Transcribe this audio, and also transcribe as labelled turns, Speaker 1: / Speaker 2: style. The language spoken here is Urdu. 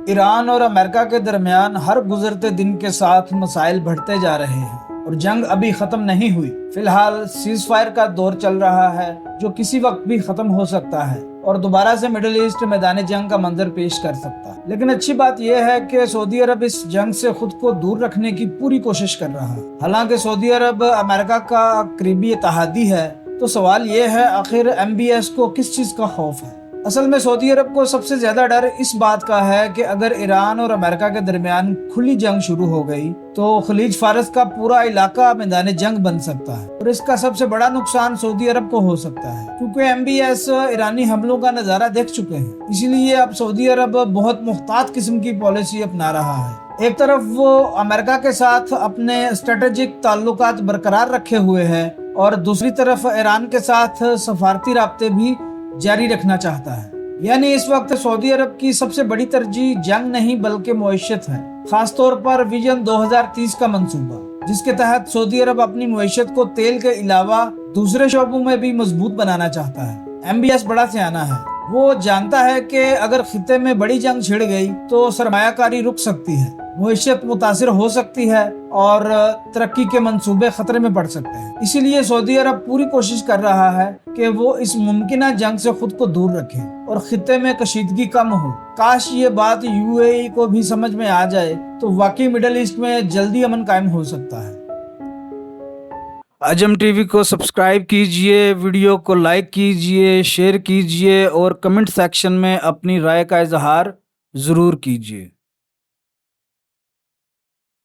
Speaker 1: ایران اور امریکہ کے درمیان ہر گزرتے دن کے ساتھ مسائل بڑھتے جا رہے ہیں اور جنگ ابھی ختم نہیں ہوئی۔ فی الحال سیز فائر کا دور چل رہا ہے جو کسی وقت بھی ختم ہو سکتا ہے اور دوبارہ سے مڈل ایسٹ میدان جنگ کا منظر پیش کر سکتا ہے۔ لیکن اچھی بات یہ ہے کہ سعودی عرب اس جنگ سے خود کو دور رکھنے کی پوری کوشش کر رہا ہے۔ حالانکہ سعودی عرب امریکہ کا قریبی اتحادی ہے، تو سوال یہ ہے آخر MBS کو کس چیز کا خوف ہے؟ اصل میں سعودی عرب کو سب سے زیادہ ڈر اس بات کا ہے کہ اگر ایران اور امریکہ کے درمیان کھلی جنگ شروع ہو گئی تو خلیج فارس کا پورا علاقہ میدان جنگ بن سکتا ہے اور اس کا سب سے بڑا نقصان سعودی عرب کو ہو سکتا ہے، کیونکہ MBS ایرانی حملوں کا نظارہ دیکھ چکے ہیں۔ اسی لیے اب سعودی عرب بہت محتاط قسم کی پالیسی اپنا رہا ہے۔ ایک طرف وہ امریکہ کے ساتھ اپنے اسٹریٹجک تعلقات برقرار رکھے ہوئے ہے اور دوسری طرف ایران کے ساتھ سفارتی رابطے بھی جاری رکھنا چاہتا ہے۔ یعنی اس وقت سعودی عرب کی سب سے بڑی ترجیح جنگ نہیں بلکہ معیشت ہے، خاص طور پر ویژن 2030 کا منصوبہ، جس کے تحت سعودی عرب اپنی معیشت کو تیل کے علاوہ دوسرے شعبوں میں بھی مضبوط بنانا چاہتا ہے۔ MBS بڑا سیانہ ہے، وہ جانتا ہے کہ اگر خطے میں بڑی جنگ چھڑ گئی تو سرمایہ کاری رک سکتی ہے، معیشت متاثر ہو سکتی ہے اور ترقی کے منصوبے خطرے میں پڑ سکتے ہیں۔ اسی لیے سعودی عرب پوری کوشش کر رہا ہے کہ وہ اس ممکنہ جنگ سے خود کو دور رکھے اور خطے میں کشیدگی کم ہو۔ کاش یہ بات UAE کو بھی سمجھ میں آ جائے تو واقعی مڈل ایسٹ میں جلدی امن قائم ہو سکتا ہے۔ عجم ٹی وی کو سبسکرائب کیجئے، ویڈیو کو لائک کیجئے، شیئر کیجئے اور کمنٹ سیکشن میں اپنی رائے کا اظہار ضرور کیجئے۔